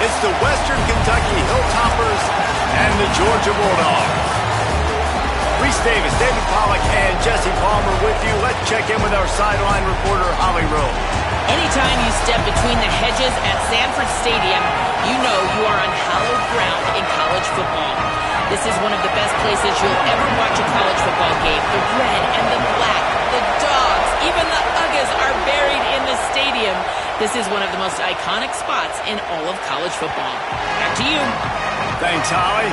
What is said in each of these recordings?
It's the Western Kentucky Hilltoppers and the Georgia Bulldogs. Reese Davis, David Pollack, and Jesse Palmer with you. Let's check in with our sideline reporter, Holly Rowe. Anytime you step between the hedges at Sanford Stadium, you know you are on hallowed ground in college football. This is one of the best places you'll ever watch a college football game. The red and the black, the dogs, even the Uggas are buried in the stadium. This is one of the most iconic spots in all of college football. Back to you. Thanks, Holly.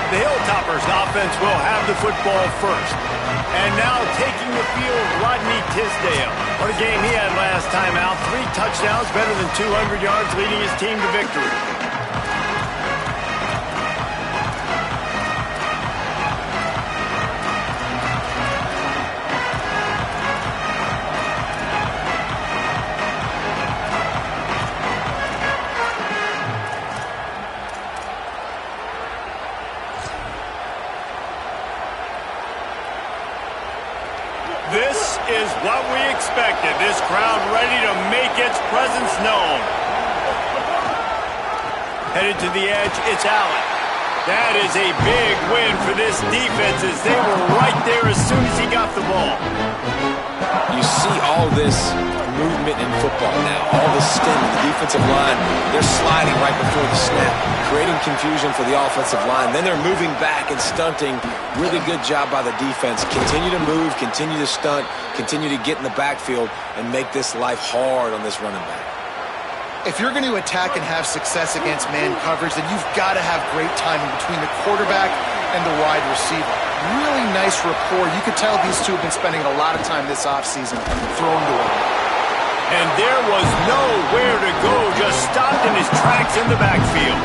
The Hilltoppers offense will have the football first. And now taking the field, Rodney Tisdale. What a game he had last time out. 3 touchdowns, better than 200 yards, leading his team to victory. This is what we expected. This crowd ready to make its presence known. Headed to the edge, it's Allen. That is a big win for this defense as they were right there as soon as he got the ball. You see all this movement in football now. All the stem of the defensive line. They're sliding right before the snap, creating confusion for the offensive line. Then they're moving back and stunting. Really good job by the defense. Continue to move, continue to stunt, continue to get in the backfield and make this life hard on this running back. If you're going to attack and have success against man coverage, then you've got to have great timing between the quarterback and the wide receiver. Really nice rapport. You could tell these two have been spending a lot of time this offseason throwing the ball. And there was nowhere to go, just stopped in his tracks in the backfield.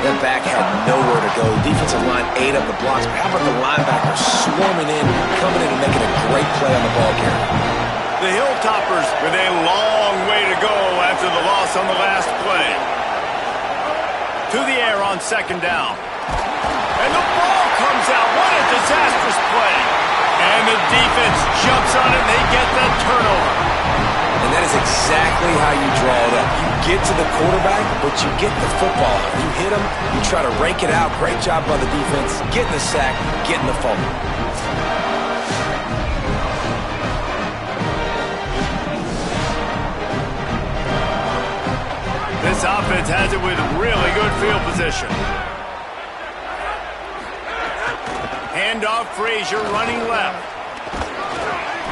That back had nowhere to go. The defensive line ate up the blocks. But how about the linebacker swarming in, coming in and making a great play on the ball carrier? The Hilltoppers with a long way to go after the loss on the last play. To the air on second down. And the ball comes out. What a disastrous play. And the defense jumps on it and they get the turnover. And that is exactly how you draw it up. You get to the quarterback, but you get the football. You hit him, you try to rake it out. Great job by the defense. Getting the sack, getting the fumble. This offense has it with really good field position. Handoff, Frazier running left.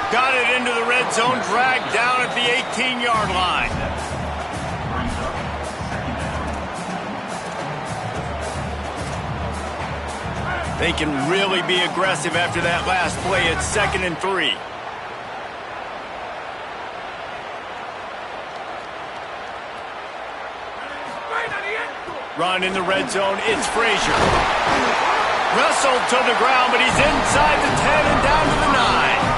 Got it into the red zone, dragged down at the 18-yard line. They can really be aggressive after that last play. It's 2nd and 3. Run in the red zone, it's Frazier. Wrestled to the ground, but he's inside the 10 and down to the 9.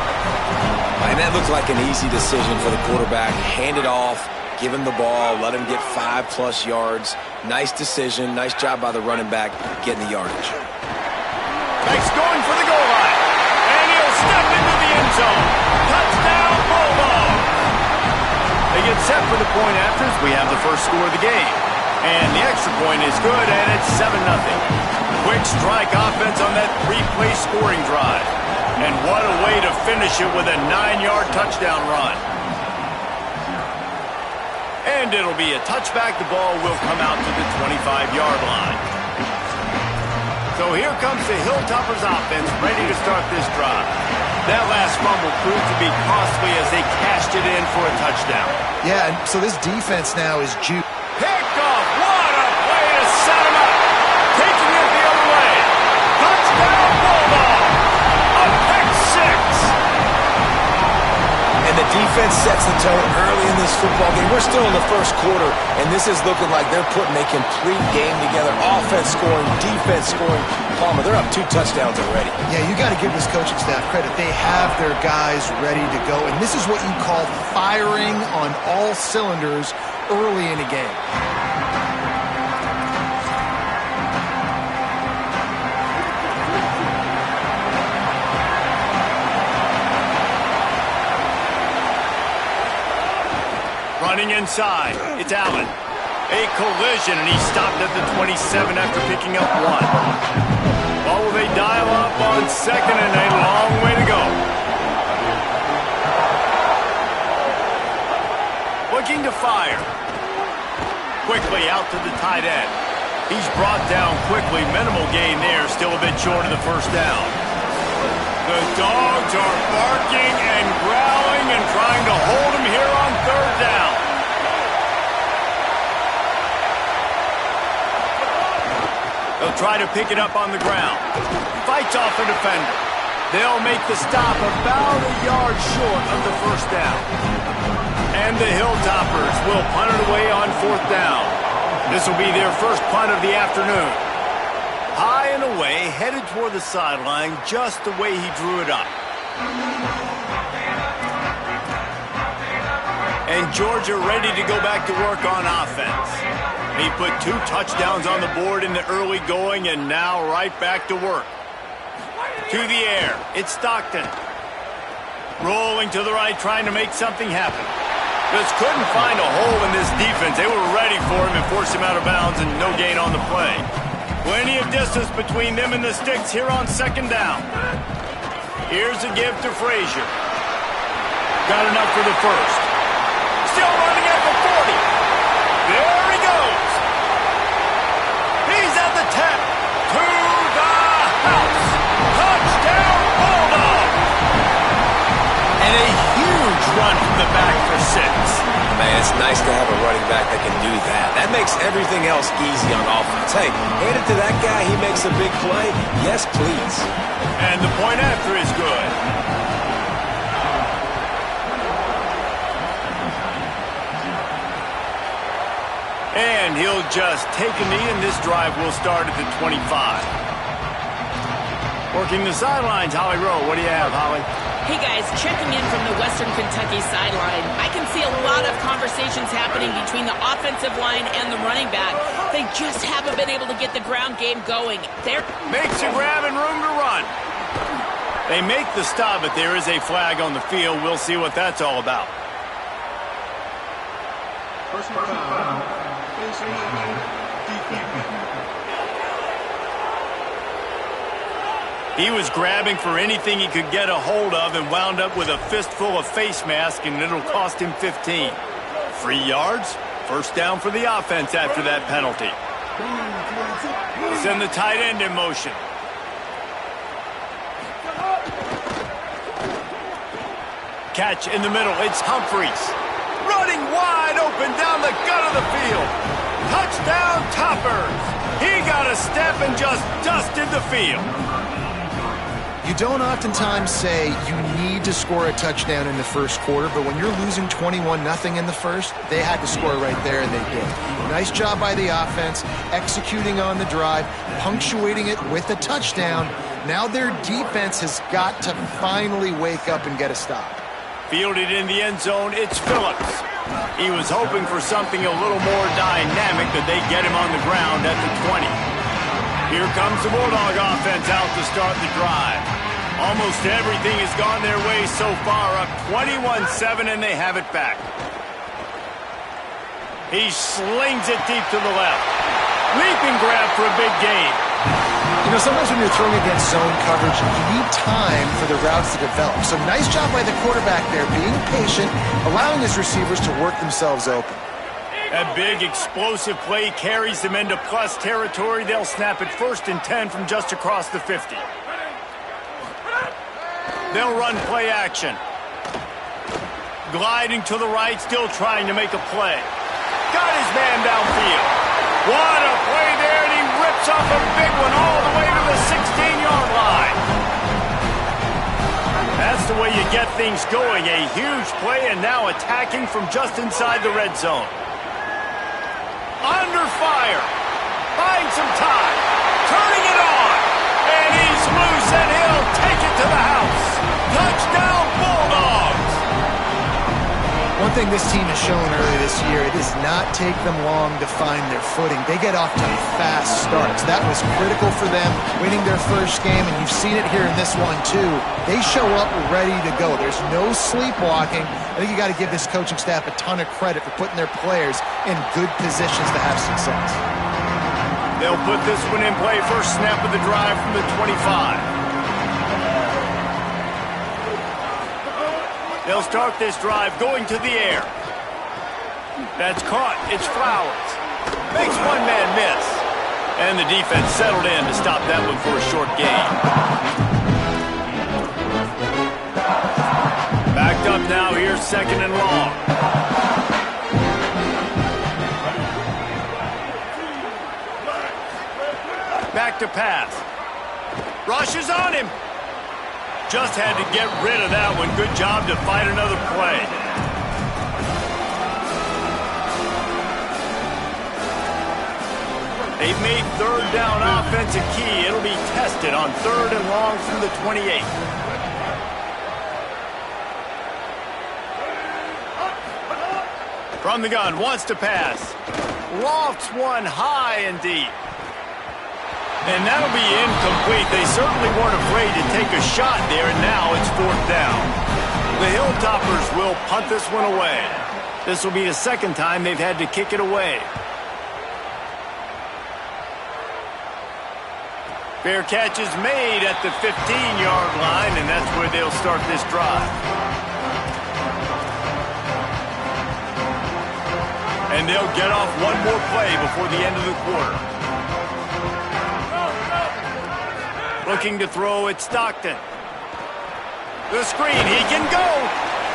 And that looked like an easy decision for the quarterback. Hand it off, give him the ball, let him get 5+ yards. Nice decision, nice job by the running back getting the yardage. Max going for the goal line. And he'll step into the end zone. Touchdown, Bulldogs. They get set for the point after as we have the first score of the game. And the extra point is good, and it's 7-0. Quick strike offense on that 3-play scoring drive. And what a way to finish it with a 9-yard touchdown run. And it'll be a touchback. The ball will come out to the 25-yard line. So here comes the Hilltoppers offense ready to start this drive. That last fumble proved to be costly as they cashed it in for a touchdown. Yeah, and so this defense now is juiced. Picked off. What a play to set him up. Taking it the other way. Touchdown, Bulldogs. A pick 6. And the defense sets the tone early in this football game. We're still in the first quarter, and this is looking like they're putting a complete game together. Offense scoring, defense scoring. Palmer, they're up 2 touchdowns already. Yeah, you got to give this coaching staff credit. They have their guys ready to go, and this is what you call firing on all cylinders early in a game. Running inside, it's Allen. A collision, and he stopped at the 27 after picking up 1. Well, will they dial up on second, and a long way to go. Looking to fire. Quickly out to the tight end. He's brought down quickly. Minimal gain there, still a bit short of the first down. The Dogs are barking and growling and trying to hold him here on third down. They'll try to pick it up on the ground. Fights off a defender. They'll make the stop about a yard short of the first down. And the Hilltoppers will punt it away on fourth down. This will be their first punt of the afternoon. High and away, headed toward the sideline, just the way he drew it up. And Georgia ready to go back to work on offense. He put 2 touchdowns on the board in the early going, and now right back to work. To the air, it's Stockton. Rolling to the right, trying to make something happen. Just couldn't find a hole in this defense. They were ready for him and forced him out of bounds, and no gain on the play. Plenty of distance between them and the sticks here on second down. Here's a give to Frazier. Got enough for the first. Still running at the 40. There he goes. He's at the 10. To the house. Touchdown, Bulldogs. And a huge run from the back for 6. Man, it's nice to have a running back that can do that. That makes everything else easy on offense. Hey, hand it to that guy. He makes a big play. Yes, please. And the point after is good. And he'll just take a knee, and this drive will start at the 25. Working the sidelines, Holly Rowe. What do you have, Holly? Hey guys, checking in from the Western Kentucky sideline. I can see a lot of conversations happening between the offensive line and the running back. They just haven't been able to get the ground game going. Makes a grab and room to run. They make the stop, but there is a flag on the field. We'll see what that's all about. Personal foul. Face mask. Defense. He was grabbing for anything he could get a hold of and wound up with a fistful of face mask, and it'll cost him 15. 3 yards, first down for the offense after that penalty. Send the tight end in motion. Catch in the middle, it's Humphreys. Running wide open down the gut of the field. Touchdown, Toppers. He got a step and just dusted the field. You don't oftentimes say you need to score a touchdown in the first quarter, but when you're losing 21-0 in the first, they had to score right there, and they did. Nice job by the offense, executing on the drive, punctuating it with a touchdown. Now their defense has got to finally wake up and get a stop. Fielded in the end zone, it's Phillips. He was hoping for something a little more dynamic, that they get him on the ground at the 20. Here comes the Bulldog offense out to start the drive. Almost everything has gone their way so far, up 21-7, and they have it back. He slings it deep to the left. Leaping grab for a big gain. You know, sometimes when you're throwing against zone coverage, you need time for the routes to develop. So nice job by the quarterback there, being patient, allowing his receivers to work themselves open. That big explosive play carries them into plus territory. They'll snap it 1st and 10 from just across the 50. They'll run play action. Gliding to the right, still trying to make a play. Got his man downfield. What a play there, and he rips off a big one all the way to the 16-yard line. That's the way you get things going. A huge play, and now attacking from just inside the red zone. Under fire. Finds some time. Turning it on. And he's loose, and he'll take it to the house. Touchdown, Bulldogs. Well, One thing this team has shown early this year, it does not take them long to find their footing. They get off to fast starts. That was critical for them, winning their first game, and you've seen it here in this one too. They show up ready to go. There's no sleepwalking. I think you got to give this coaching staff a ton of credit for putting their players in good positions to have success. They'll put this one in play. First snap of the drive from the 25. They'll start this drive going to the air. That's caught. It's Flowers. Makes one man miss. And the defense settled in to stop that one for a short gain. Backed up now. Here's second and long. Back to pass. Rush is on him. Just had to get rid of that one. Good job to fight another play. They've made third down offense a key. It'll be tested on third and long from the 28. From the gun, wants to pass. Lofts one high and deep. And that'll be incomplete. They certainly weren't afraid to take a shot there, and now it's fourth down. The Hilltoppers will punt this one away. This will be the second time they've had to kick it away. Fair catch is made at the 15-yard line, and that's where they'll start this drive. And they'll get off one more play before the end of the quarter. Looking to throw at Stockton. The screen, he can go.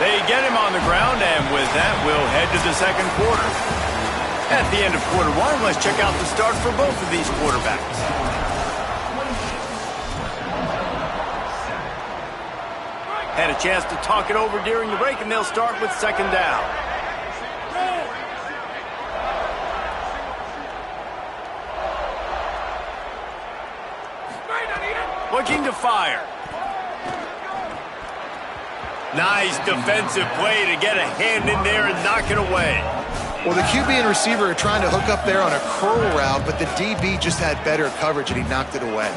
They get him on the ground, and with that, we'll head to the second quarter. At the end of quarter one, let's check out the start for both of these quarterbacks. Had a chance to talk it over during the break, and they'll start with second down. Looking to fire. Nice defensive play to get a hand in there and knock it away. Well, the QB and receiver are trying to hook up there on a curl route, but the DB just had better coverage, and he knocked it away.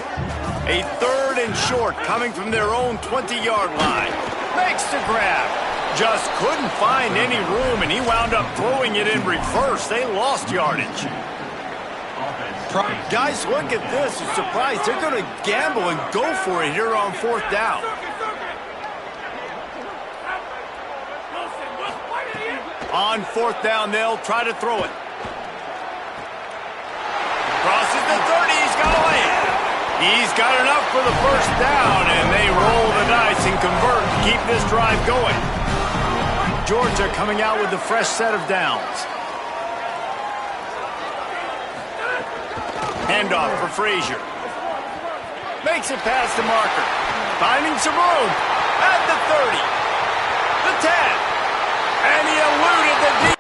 A third and short coming from their own 20-yard line. Makes the grab. Just couldn't find any room, and he wound up throwing it in reverse. They lost yardage. Guys, look at this. I'm surprised they're going to gamble and go for it here on fourth down. On fourth down, they'll try to throw it. Crosses the 30. He's got a land. He's got enough for the first down, and they roll the dice and convert to keep this drive going. Georgia coming out with a fresh set of downs. Handoff for Frazier. Makes it past the marker. Finding some room at the 30. The 10. And he eluded the deep.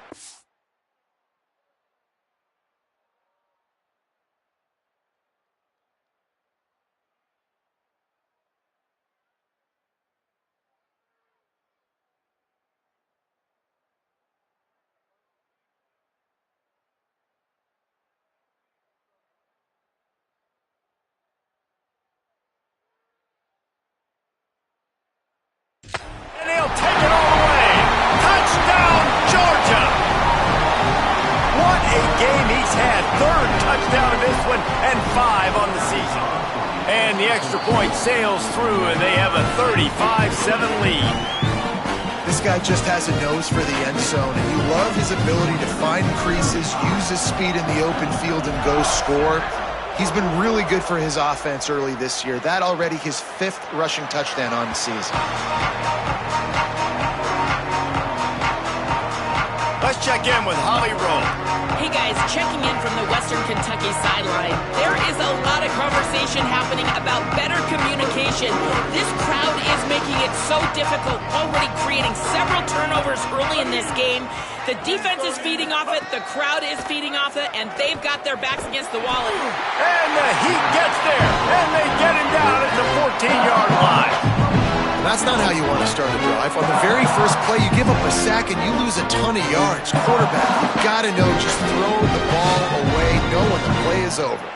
And he'll take it all the way. Touchdown, Georgia. What a game he's had. Third touchdown of this one and 5 on the season. And the extra point sails through, and they have a 35-7 lead. This guy just has a nose for the end zone, and you love his ability to find creases, use his speed in the open field, and go score. He's been really good for his offense early this year. That already his 5th rushing touchdown on the season. Let's check in with Holly Rowe. Hey guys, checking in from the Western Kentucky sideline. There is a lot of conversation happening about better communication. This crowd is making it so difficult, already creating several turnovers early in this game. The defense is feeding off it, the crowd is feeding off it, and they've got their backs against the wall. And the Heat gets there, and they get him down at the 14-yard line. That's not how you want to start a drive. On the very first play, you give up a sack and you lose a ton of yards. Quarterback, you got to know, just throw the ball away, know when the play is over.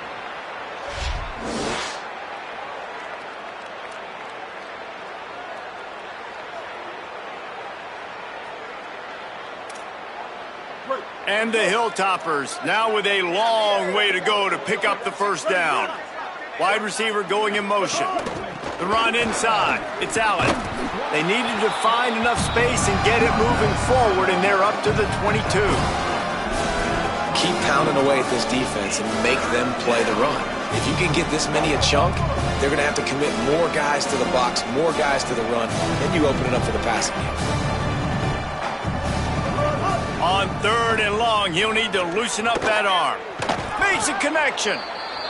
And the Hilltoppers now with a long way to go to pick up the first down. Wide receiver going in motion. The run inside. It's Allen. They needed to find enough space and get it moving forward, and they're up to the 22. Keep pounding away at this defense and make them play the run. If you can get this many a chunk, they're going to have to commit more guys to the box, more guys to the run. Then you open it up for the passing game. On 3rd and long, he'll need to loosen up that arm. Makes a connection.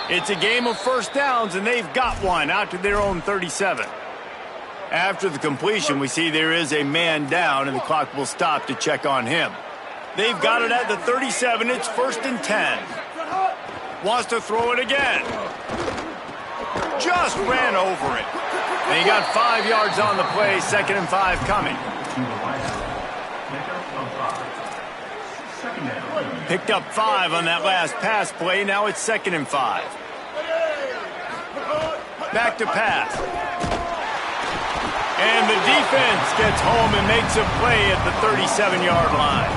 It's a game of first downs, and they've got one out to their own 37. After the completion, we see there is a man down, and the clock will stop to check on him. They've got it at the 37. It's 1st and 10. Wants to throw it again. Just ran over it. And he got 5 yards on the play. 2nd and 5 coming. Picked up 5 on that last pass play. Now it's 2nd and 5. Back to pass. And the defense gets home and makes a play at the 37-yard line.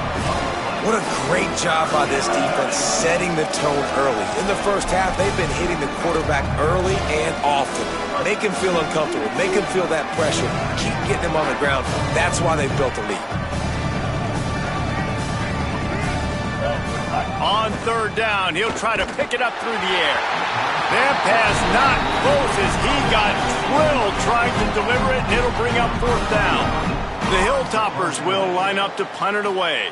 What a great job by this defense setting the tone early. In the first half, they've been hitting the quarterback early and often. Make him feel uncomfortable. Make him feel that pressure. Keep getting him on the ground. That's why they've built a lead. On 3rd down, he'll try to pick it up through the air. That pass not close as he got drilled trying to deliver it, and it'll bring up 4th down. The Hilltoppers will line up to punt it away.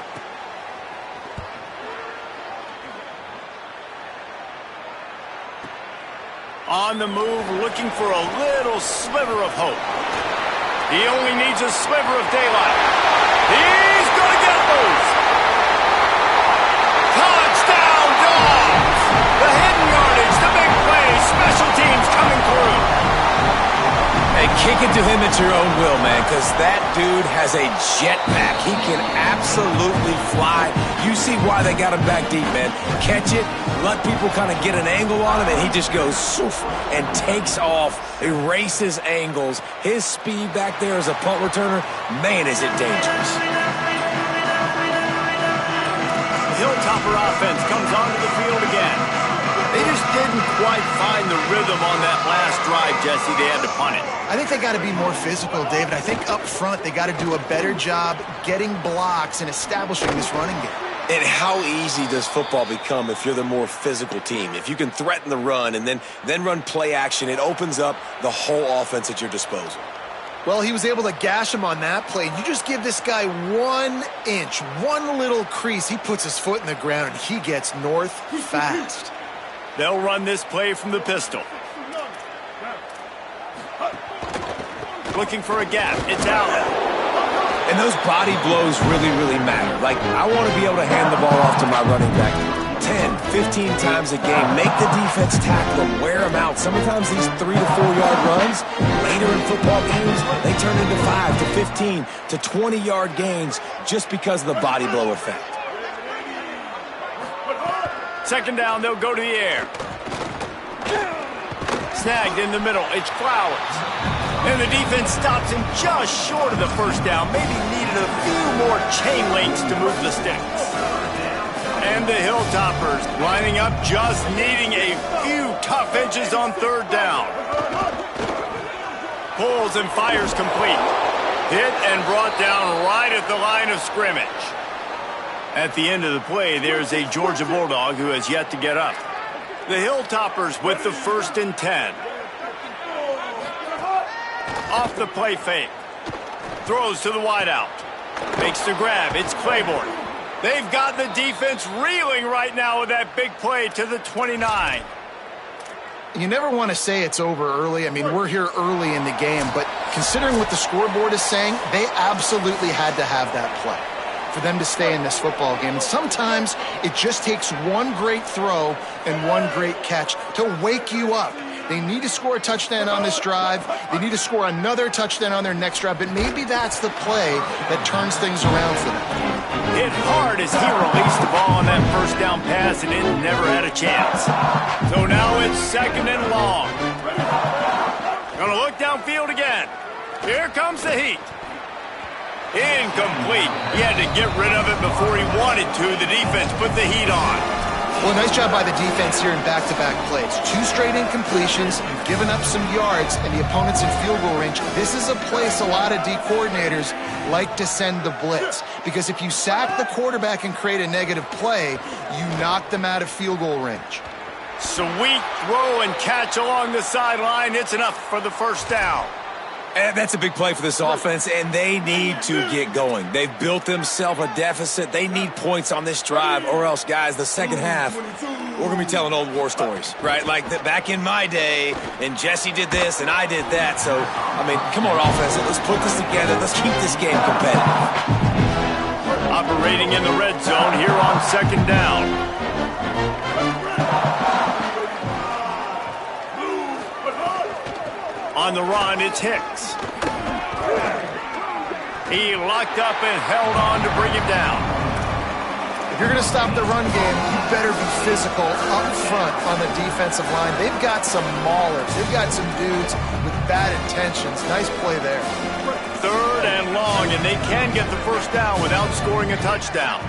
On the move, looking for a little sliver of hope. He only needs a sliver of daylight. He's going to get loose. Touchdown, Dogs! The hidden yardage, the big play, special teams coming through. Hey, kick it to him at your own will, man, because that dude has a jetpack. He can absolutely fly. You see why they got him back deep, man. Catch it, let people kind of get an angle on him, and he just goes soof and takes off, erases angles. His speed back there as a punt returner, man, is it dangerous. Hilltopper offense comes onto the field again. They just didn't quite find the rhythm on that last drive, Jesse. They had to punt it. I think they got to be more physical, David. I think up front they got to do a better job getting blocks and establishing this running game. And how easy does football become if you're the more physical team? If you can threaten the run and then run play action, it opens up the whole offense at your disposal. Well, he was able to gash him on that play. You just give this guy 1 inch, one little crease, he puts his foot in the ground and he gets north fast. They'll run this play from the pistol. Looking for a gap. It's Allen. And those body blows really, really matter. Like, I want to be able to hand the ball off to my running back 10, 15 times a game. Make the defense tackle them, wear them out. Sometimes these 3 to 4 yard runs, later in football games, they turn into 5 to 15 to 20 yard gains just because of the body blow effect. 2nd down, they'll go to the air. Snagged in the middle, it's Flowers. And the defense stops him just short of the 1st down. Maybe needed a few more chain links to move the sticks. And the Hilltoppers lining up, just needing a few tough inches on 3rd down. Pulls and fires complete. Hit and brought down right at the line of scrimmage. At the end of the play, there's a Georgia Bulldog who has yet to get up. The Hilltoppers with the 1st and 10. Off the play fake. Throws to the wideout. Makes the grab. It's Claiborne. They've got the defense reeling right now with that big play to the 29. You never want to say it's over early. I mean, we're here early in the game, but considering what the scoreboard is saying, they absolutely had to have that play for them to stay in this football game. And sometimes it just takes one great throw and one great catch to wake you up. They need to score a touchdown on this drive. They need to score another touchdown on their next drive, but maybe that's the play that turns things around for them. Hit hard as he released the ball on that first down pass, and it never had a chance. So now it's 2nd and long. Gonna look downfield again. Here comes the heat. Incomplete. He had to get rid of it before he wanted to. The defense put the heat on. Well, nice job by the defense here in back-to-back plays. 2 straight incompletions. You've given up some yards, and the opponent's in field goal range. This is a place a lot of D coordinators like to send the blitz, because if you sack the quarterback and create a negative play, you knock them out of field goal range. Sweet throw and catch along the sideline. It's enough for the first down. And that's a big play for this offense, and they need to get going. They've built themselves a deficit. They need points on this drive, or else, guys, the second half, we're going to be telling old war stories, right? Like back in my day, and Jesse did this, and I did that. So, I mean, come on, offense. Let's put this together. Let's keep this game competitive. Operating in the red zone here on 2nd down. On the run, it's Hicks. He locked up and held on to bring him down. If you're going to stop the run game, you better be physical up front on the defensive line. They've got some maulers. They've got some dudes with bad intentions. Nice play there. 3rd and long, and they can get the first down without scoring a touchdown.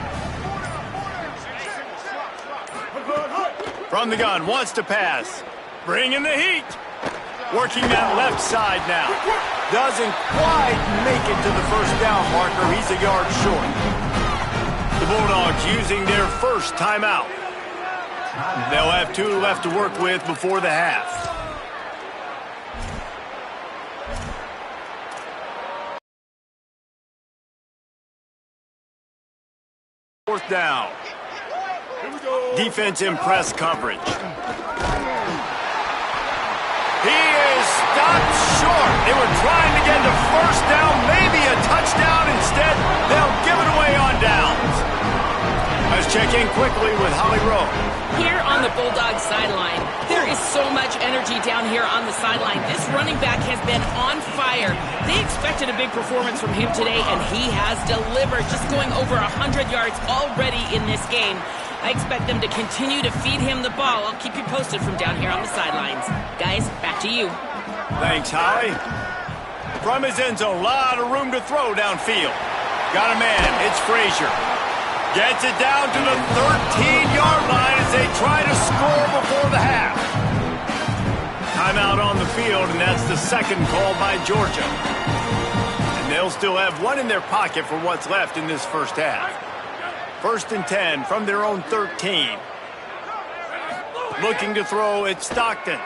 From the gun, wants to pass. Bring in the heat. Working that left side now. Doesn't quite make it to the first down marker. He's a yard short. The Bulldogs using their first timeout. They'll have 2 left to work with before the half. Fourth down. Defense in press coverage. He is stopped short. They were trying to get the first down, maybe a touchdown. Instead, they'll give it away on downs. Let's check in quickly with Holly Rowe. Here on the Bulldogs sideline, there is so much energy down here on the sideline. This running back has been on fire. They expected a big performance from him today, and he has delivered, just going over 100 yards already in this game. I expect them to continue to feed him the ball. I'll keep you posted from down here on the sidelines. Guys, back to you. Thanks, Holly. From his end zone, a lot of room to throw downfield. Got a man, it's Frazier. Gets it down to the 13-yard line as they try to score before the half. Timeout on the field, and that's the second call by Georgia. And they'll still have 1 in their pocket for what's left in this first half. 1st and 10 from their own 13. Looking to throw, it's Stockton.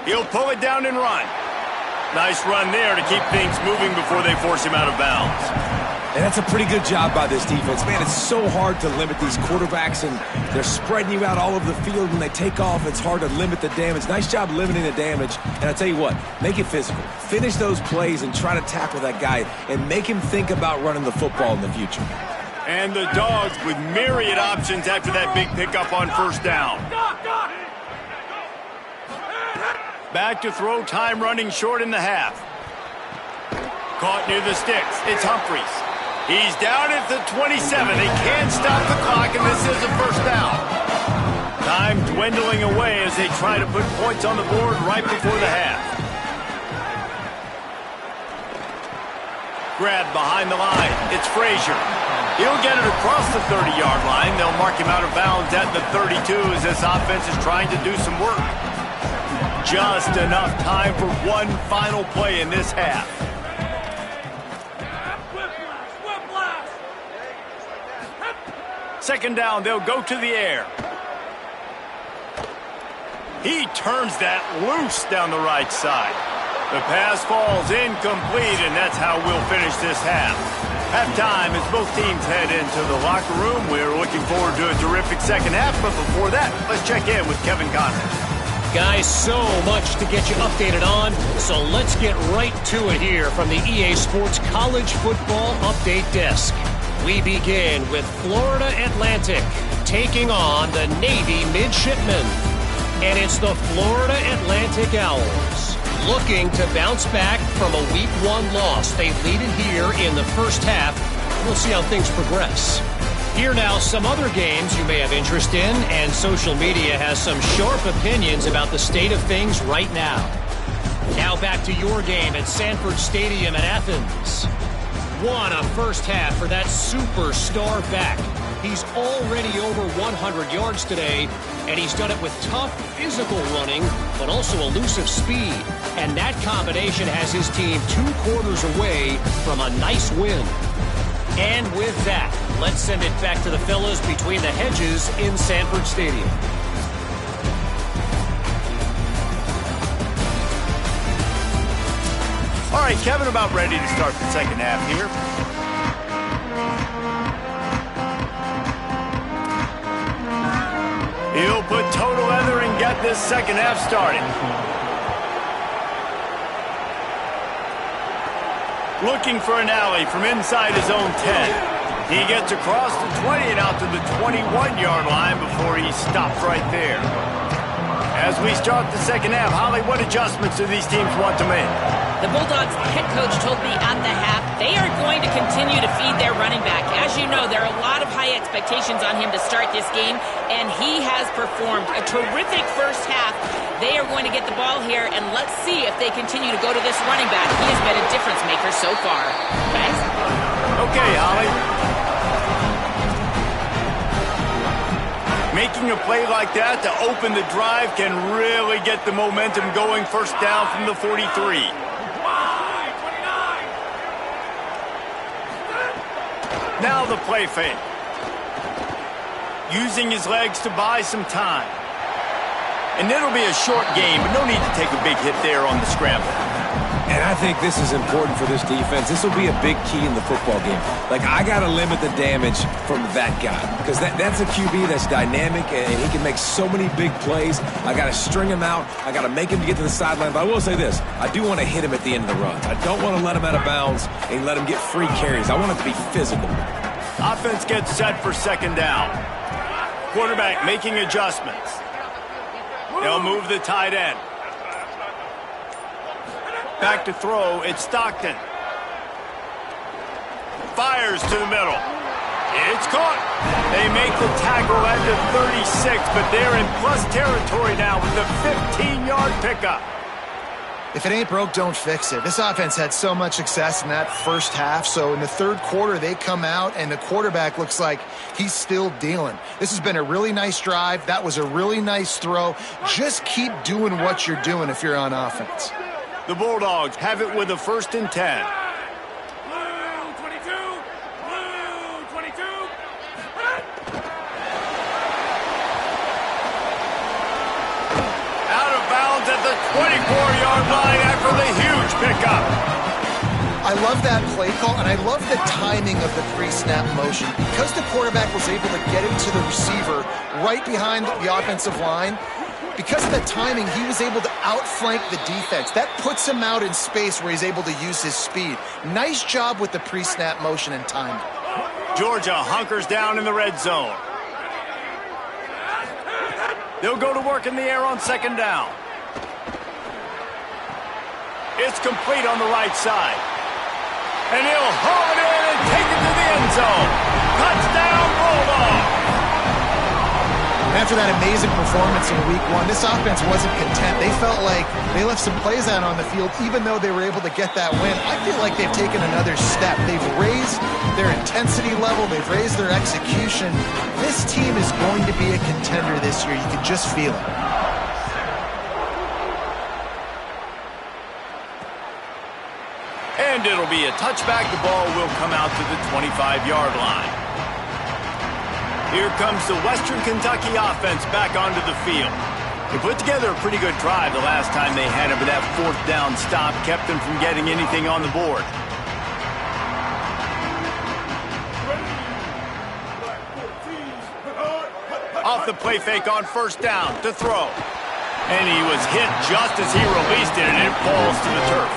He'll pull it down and run. Nice run there to keep things moving before they force him out of bounds. And that's a pretty good job by this defense. Man, it's so hard to limit these quarterbacks, and they're spreading you out all over the field. When they take off, it's hard to limit the damage. Nice job limiting the damage. And I tell you what, make it physical. Finish those plays and try to tackle that guy and make him think about running the football in the future. And the Dogs with myriad options after that big pickup on first down. Back to throw, time running short in the half. Caught near the sticks. It's Humphries. He's down at the 27. They can't stop the clock, and this is a first down. Time dwindling away as they try to put points on the board right before the half. Grab behind the line. It's Frazier. He'll get it across the 30-yard line. They'll mark him out of bounds at the 32 as this offense is trying to do some work. Just enough time for one final play in this half. Second down, they'll go to the air. He turns that loose down the right side. The pass falls incomplete, and that's how we'll finish this half. Halftime as both teams head into the locker room. We're looking forward to a terrific second half, but before that, let's check in with Kevin Conner. Guys, so much to get you updated on, so let's get right to it here from the EA Sports College Football Update Desk. We begin with Florida Atlantic taking on the Navy Midshipmen. And it's the Florida Atlantic Owls looking to bounce back from a Week 1 loss. They lead it here in the first half. We'll see how things progress. Here now, some other games you may have interest in, and social media has some sharp opinions about the state of things right now. Now back to your game at Sanford Stadium in Athens. What a first half for that superstar back. He's already over 100 yards today, and he's done it with tough physical running, but also elusive speed. And that combination has his team 2 quarters away from a nice win. And with that, let's send it back to the fellas between the hedges in Sanford Stadium. All right, Kevin, about ready to start the second half here. He'll put toe to leather and get this second half started. Looking for an alley from inside his own 10. He gets across the 20 and out to the 21-yard line before he stops right there. As we start the second half, Holly, what adjustments do these teams want to make? The Bulldogs head coach told me at the half they are going to continue to feed their running back. As you know, there are a lot of high expectations on him to start this game, and he has performed a terrific first half. They are going to get the ball here, and let's see if they continue to go to this running back. He has been a difference maker so far. Thanks. Okay, Holly. Making a play like that to open the drive can really get the momentum going. First down from the 43. Now the play fake. Using his legs to buy some time. And it'll be a short game, but no need to take a big hit there on the scramble. And I think this is important for this defense. This will be a big key in the football game. Like, I got to limit the damage from that guy because that's a QB that's dynamic, and he can make so many big plays. I got to string him out. I got to make him to get to the sideline. But I will say this. I do want to hit him at the end of the run. I don't want to let him out of bounds and let him get free carries. I want it to be physical. Offense gets set for second down. Quarterback making adjustments. They'll move the tight end. Back to throw, it's Stockton. Fires to the middle. It's caught. They make the tackle at the 36, but they're in plus territory now with the 15-yard pickup. If it ain't broke, don't fix it. This offense had so much success in that first half, so in the third quarter, they come out, and the quarterback looks like he's still dealing. This has been a really nice drive. That was a really nice throw. Just keep doing what you're doing if you're on offense. The Bulldogs have it with a 1st and 10. Out of bounds at the 24-yard line after the huge pickup. I love that play call, and I love the timing of the pre-snap motion. Because the quarterback was able to get into the receiver right behind the offensive line, because of the timing, he was able to outflank the defense. That puts him out in space where he's able to use his speed. Nice job with the pre-snap motion and timing. Georgia hunkers down in the red zone. They'll go to work in the air on second down. It's complete on the right side. And he'll haul it in and take it to the end zone. Touchdown, Bulldogs! After that amazing performance in Week 1, this offense wasn't content. They felt like they left some plays out on the field, even though they were able to get that win. I feel like they've taken another step. They've raised their intensity level. They've raised their execution. This team is going to be a contender this year. You can just feel it. And it'll be a touchback. The ball will come out to the 25-yard line. Here comes the Western Kentucky offense back onto the field. They put together a pretty good drive the last time they had it, but that 4th down stop kept them from getting anything on the board. Off the play fake on 1st down to throw. And he was hit just as he released it, and it falls to the turf.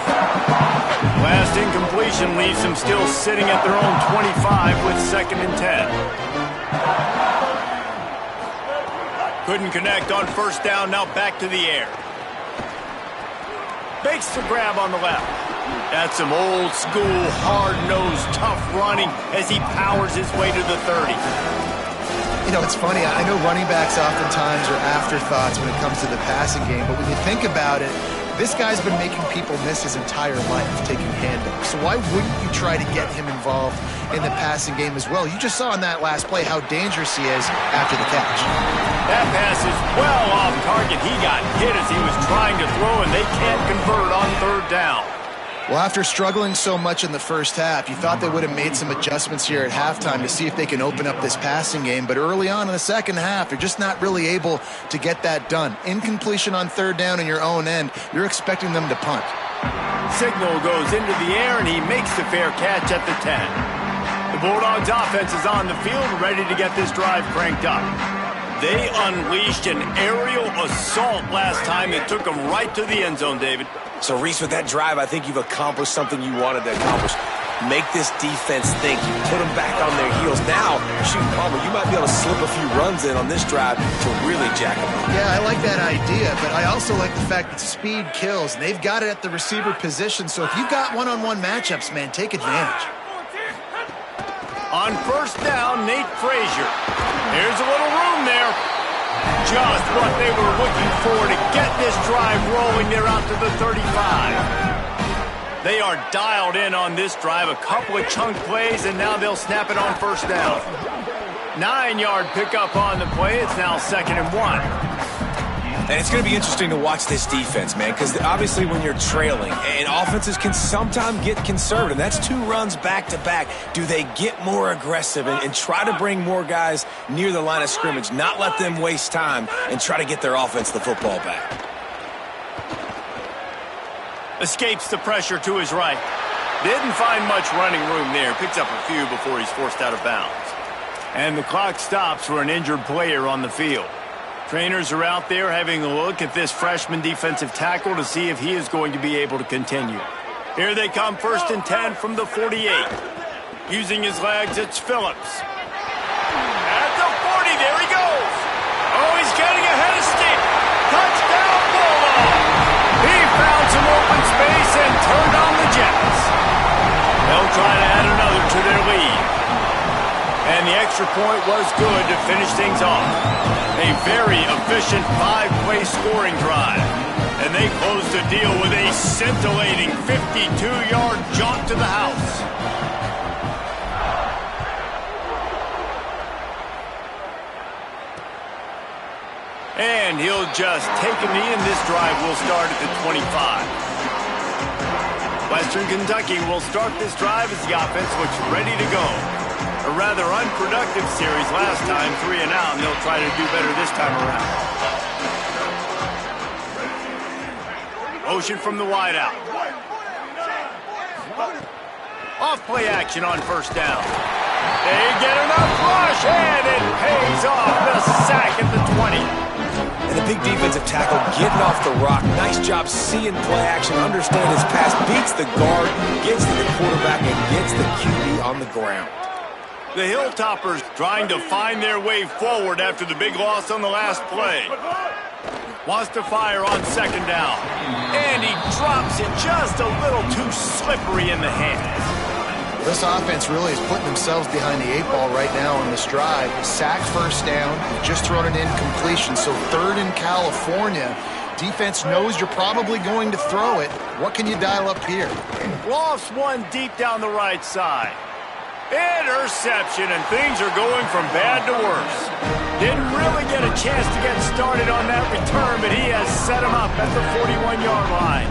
Last incompletion leaves them still sitting at their own 25 with 2nd and 10. Couldn't connect on first down, now back to the air. Makes the grab on the left. That's some old school, hard-nosed, tough running as he powers his way to the 30. You know, it's funny. I know running backs oftentimes are afterthoughts when it comes to the passing game, but when you think about it, this guy's been making people miss his entire life taking handoffs. So why wouldn't you try to get him involved in the passing game as well? You just saw in that last play how dangerous he is after the catch. That pass is well off target. He got hit as he was trying to throw, and they can't convert on third down. Well, after struggling so much in the first half, you thought they would have made some adjustments here at halftime to see if they can open up this passing game. But early on in the second half, they're just not really able to get that done. Incompletion on third down in your own end, you're expecting them to punt. Signal goes into the air, and he makes the fair catch at the 10. The Bulldogs offense is on the field, ready to get this drive cranked up. They unleashed an aerial assault last time that took them right to the end zone, David. So, Reese, with that drive, I think you've accomplished something you wanted to accomplish. Make this defense think. You put them back on their heels. Now, shoot, Palmer, you might be able to slip a few runs in on this drive to really jack them up. Yeah, I like that idea, but I also like the fact that speed kills, and they've got it at the receiver position. So if you've got one-on-one matchups, man, take advantage. On first down, Nate Frazier. There's a little room there. Just what they were looking for to get this drive rolling. They're out to the 35. They are dialed in on this drive. A couple of chunk plays, and now they'll snap it on first down. 9-yard pickup on the play. It's now 2nd and 1. And it's going to be interesting to watch this defense, man, because obviously when you're trailing, and offenses can sometimes get conservative. That's 2 runs back-to-back. Do they get more aggressive and try to bring more guys near the line of scrimmage, not let them waste time, and try to get their offense the football back? Escapes the pressure to his right. Didn't find much running room there. Picks up a few before he's forced out of bounds. And the clock stops for an injured player on the field. Trainers are out there having a look at this freshman defensive tackle to see if he is going to be able to continue. Here they come, 1st and 10 from the 48. Using his legs, it's Phillips. At the 40, there he goes. Oh, he's getting ahead of steam. Touchdown, Bulldog. He found some open space and turned on the Jets. They'll try to add another to their lead. And the extra point was good to finish things off. A very efficient 5-play scoring drive. And they close the deal with a scintillating 52-yard jaunt to the house. And he'll just take a knee, and this drive will start at the 25. Western Kentucky will start this drive as the offense looks ready to go. A rather unproductive series last time, 3 and out, and they'll try to do better this time around. Motion from the wideout. Off play action on first down. They get enough rush, and it pays off. The sack at the 20. And the big defensive tackle getting off the rock. Nice job seeing play action, understand his pass, beats the guard, gets to the quarterback, and gets the QB on the ground. The Hilltoppers trying to find their way forward after the big loss on the last play. Wants to fire on 2nd down. And he drops it just a little too slippery in the hands. This offense really is putting themselves behind the 8-ball right now on this drive. Sack first down, just thrown an incompletion. So 3rd in California. Defense knows you're probably going to throw it. What can you dial up here? Lofts one deep down the right side. Interception, and things are going from bad to worse. Didn't really get a chance to get started on that return, but he has set him up at the 41-yard line.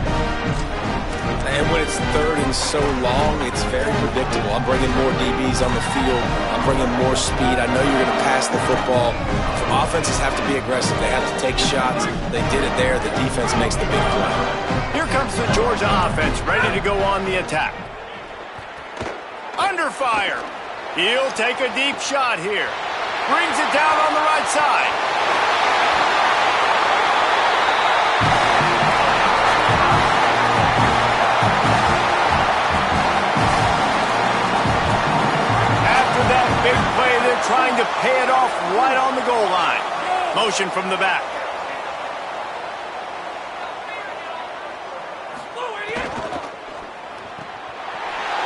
And when it's 3rd and so long, it's very predictable. I'm bringing more DBs on the field. I'm bringing more speed. I know you're going to pass the football. So offenses have to be aggressive. They have to take shots. They did it there. The defense makes the big play. Here comes the Georgia offense, ready to go on the attack. Under fire. He'll take a deep shot here. Brings it down on the right side. After that big play, they're trying to pay it off right on the goal line. Motion from the back.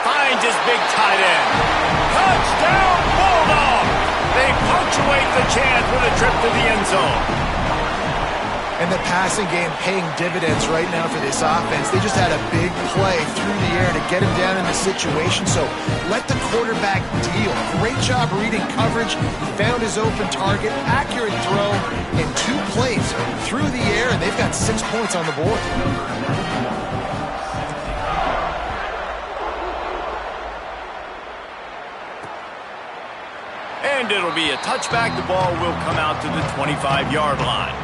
Finds his big tight end. Touchdown, Bulldogs! They punctuate the chance with a trip to the end zone. And the passing game paying dividends right now for this offense. They just had a big play through the air to get him down in the situation. So let the quarterback deal. Great job reading coverage. He found his open target. Accurate throw in 2 plays through the air, and they've got 6 points on the board. And it'll be a touchback. The ball will come out to the 25-yard line.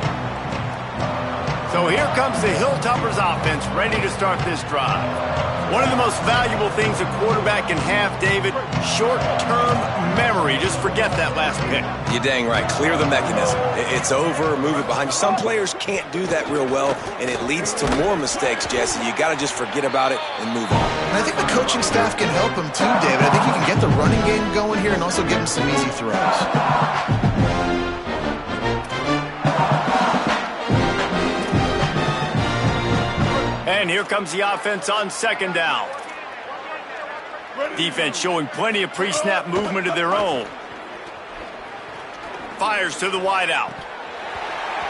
So here comes the Hilltoppers offense ready to start this drive. One of the most valuable things a quarterback can have, David, short-term memory. Just forget that last pick. You're dang right. Clear the mechanism. It's over, move it behind you. Some players can't do that real well, and it leads to more mistakes, Jesse. You got to just forget about it and move on. And I think the coaching staff can help him too, David. I think he can get the running game going here and also give him some easy throws. And here comes the offense on second down. Defense showing plenty of pre-snap movement of their own. Fires to the wideout.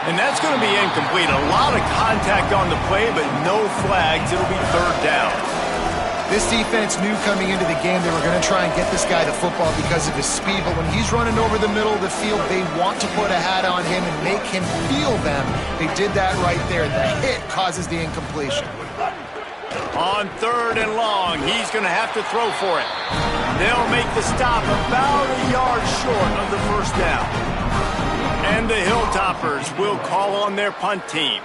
And that's going to be incomplete. A lot of contact on the play, but no flags. It'll be third down. This defense knew coming into the game they were going to try and get this guy the football because of his speed, but when he's running over the middle of the field, they want to put a hat on him and make him feel them. They did that right there. The hit causes the incompletion. On third and long, he's going to have to throw for it. They'll make the stop about a yard short of the first down. And the Hilltoppers will call on their punt team.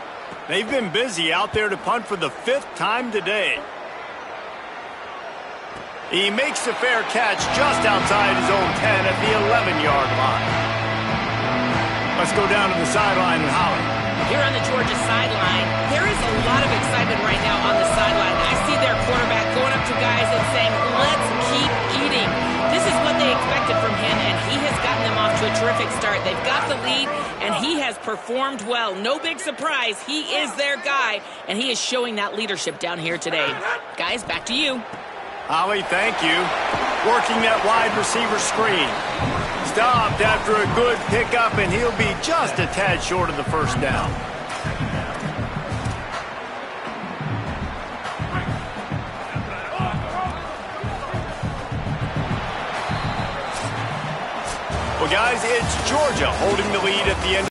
They've been busy out there to punt for the 5th time today. He makes the fair catch just outside his own 10 at the 11-yard line. Let's go down to the sideline with Holly. Here on the Georgia sideline, there is a lot of excitement right now on the sideline. I see their quarterback going up to guys and saying, let's keep eating. This is what they expected from him, and he has gotten them off to a terrific start. They've got the lead, and he has performed well. No big surprise. He is their guy, and he is showing that leadership down here today. Guys, back to you. Holly, thank you. Working that wide receiver screen. Stopped after a good pickup, and he'll be just a tad short of the first down. Well, guys, it's Georgia holding the lead at the end.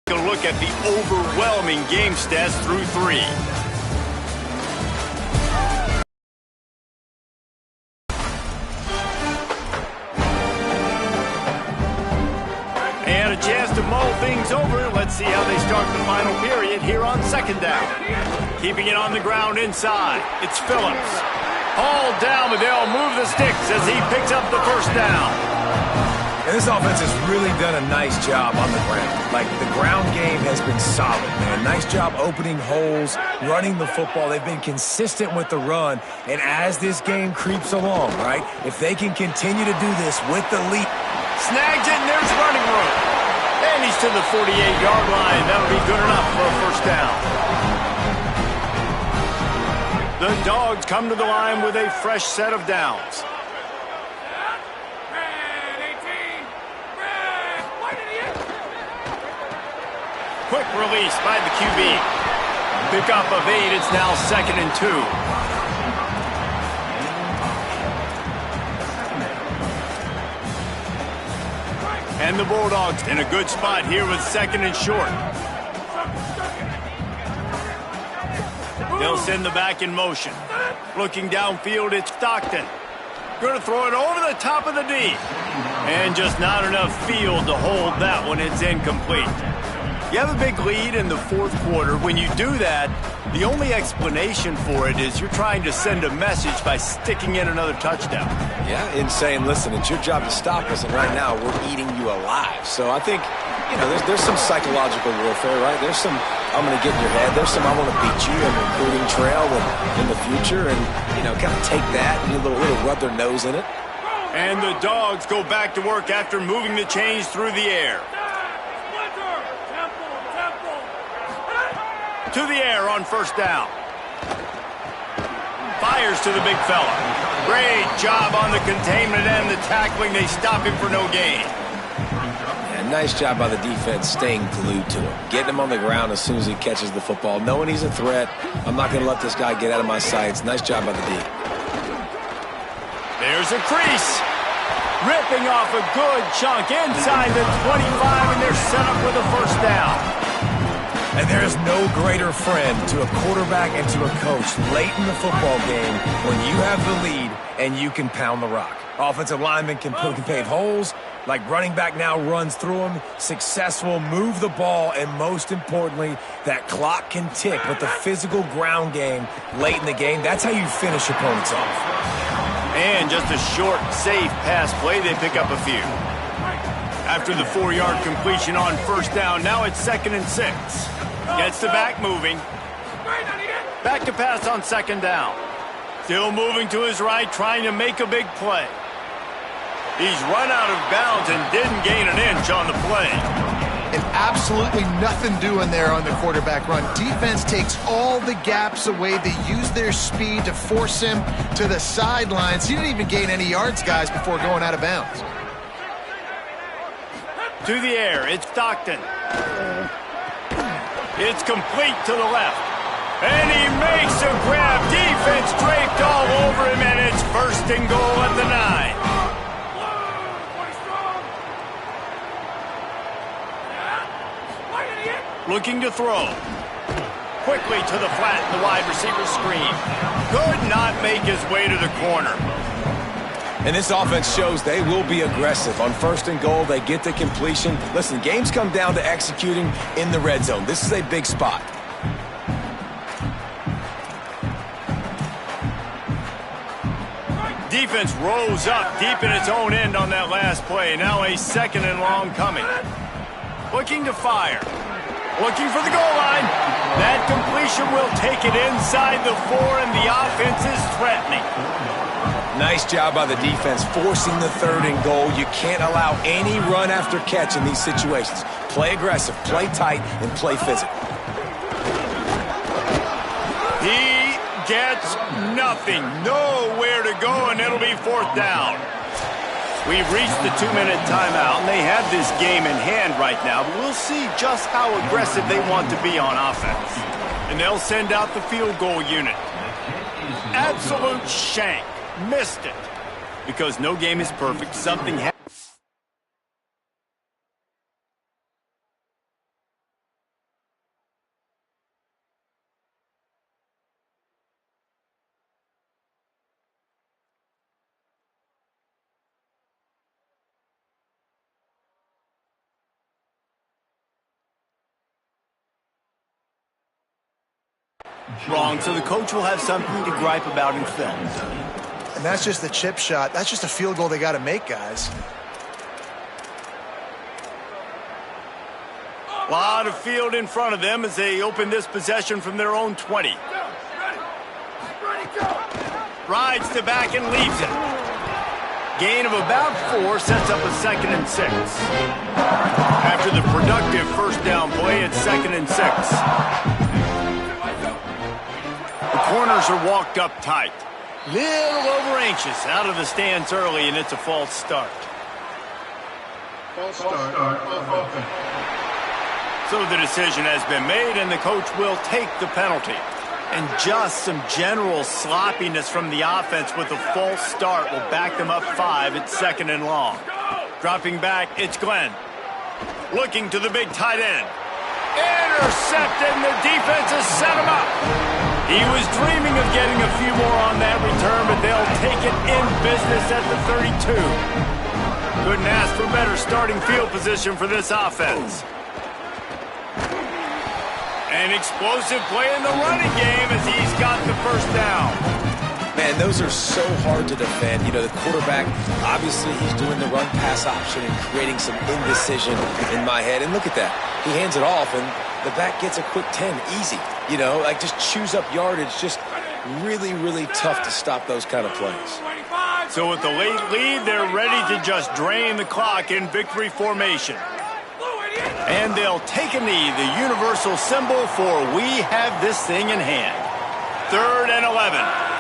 Take a look at the overwhelming game stats through 3. And a chance to mull things over. Let's see how they start the final period here on second down. Keeping it on the ground inside. It's Phillips. Hauled down, but they'll move the sticks as he picks up the first down. And this offense has really done a nice job on the ground. Like, the ground game has been solid, man. Nice job opening holes, running the football. They've been consistent with the run. And as this game creeps along, right, if they can continue to do this with the lead. Snags it, and there's running room. And he's to the 48-yard line. That'll be good enough for a first down. The Dogs come to the line with a fresh set of downs. Quick release by the QB. Pickup of 8. It's now 2nd and 2. And the Bulldogs in a good spot here with 2nd and short. They'll send the back in motion. Looking downfield, it's Stockton. Going to throw it over the top of the D. And just not enough field to hold that one. It's incomplete. You have a big lead in the 4th quarter. When you do that, the only explanation for it is you're trying to send a message by sticking in another touchdown. Yeah, and saying, listen, it's your job to stop us, and right now we're eating you alive. So I think, you know, there's some psychological warfare, right? There's some, I'm going to get in your head. There's some, I want to beat you in the recruiting trail in the future, and, you know, kind of take that and a little rub their nose in it. And the Dogs go back to work after moving the chains through the air. To the air on first down. Fires to the big fella. Great job on the containment and the tackling. They stop him for no gain. Yeah, nice job by the defense staying glued to him. Getting him on the ground as soon as he catches the football. Knowing he's a threat. I'm not going to let this guy get out of my sights. Nice job by the D. There's a crease. Ripping off a good chunk inside the 25, and they're set up with a first down. And there is no greater friend to a quarterback and to a coach late in the football game when you have the lead and you can pound the rock. Offensive linemen can pave holes, like running back now runs through them, successful, move the ball, and most importantly, that clock can tick with the physical ground game late in the game. That's how you finish opponents off. And just a short, safe pass play, they pick up a few. After the 4-yard completion on first down, now it's 2nd and 6. Gets the back moving. Back to pass on 2nd down. Still moving to his right, trying to make a big play. He's run out of bounds and didn't gain an inch on the play. And absolutely nothing doing there on the quarterback run. Defense takes all the gaps away. They use their speed to force him to the sidelines. He didn't even gain any yards, guys, before going out of bounds. To the air, it's Stockton. It's complete to the left. And he makes a grab. Defense draped all over him, and it's 1st and goal at the 9. Looking to throw. Quickly to the flat, the wide receiver screen. Could not make his way to the corner. And this offense shows they will be aggressive. On 1st and goal, they get the completion. Listen, games come down to executing in the red zone. This is a big spot. Defense rose up deep in its own end on that last play. Now a 2nd and long coming. Looking to fire. Looking for the goal line. That completion will take it inside the 4, and the offense is threatening. Nice job by the defense forcing the 3rd and goal. You can't allow any run after catch in these situations. Play aggressive, play tight, and play physical. He gets nothing. Nowhere to go, and it'll be 4th down. We've reached the 2-minute timeout, and they have this game in hand right now, but we'll see just how aggressive they want to be on offense. And they'll send out the field goal unit. Absolute shank. Missed it. Because no game is perfect. Something happens. Wrong, so the coach will have something to gripe about in film. And that's just the chip shot. That's just a field goal they got to make, guys. A lot of field in front of them as they open this possession from their own 20. Rides to back and leaves it. Gain of about 4 sets up a 2nd and 6. After the productive first down play, it's 2nd and 6. The corners are walked up tight. Little over-anxious, out of the stance early, and it's a false start. False start off offense. So the decision has been made, and the coach will take the penalty. And just some general sloppiness from the offense with a false start will back them up 5 at 2nd and long. Dropping back, it's Glenn. Looking to the big tight end. Intercepted, and the defense has set him up. He was dreaming of getting a few more on that return, but they'll take it in business at the 32. Couldn't ask for better starting field position for this offense. An explosive play in the running game as he's got the first down. Man, those are so hard to defend. You know, the quarterback, obviously he's doing the run-pass option and creating some indecision in my head. And look at that. He hands it off, and the back gets a quick 10. Easy. You know, like just chews up yardage. Just really, really tough to stop those kind of plays. So with the late lead, they're ready to just drain the clock in victory formation. And they'll take a knee, the universal symbol for we have this thing in hand. 3rd and 11.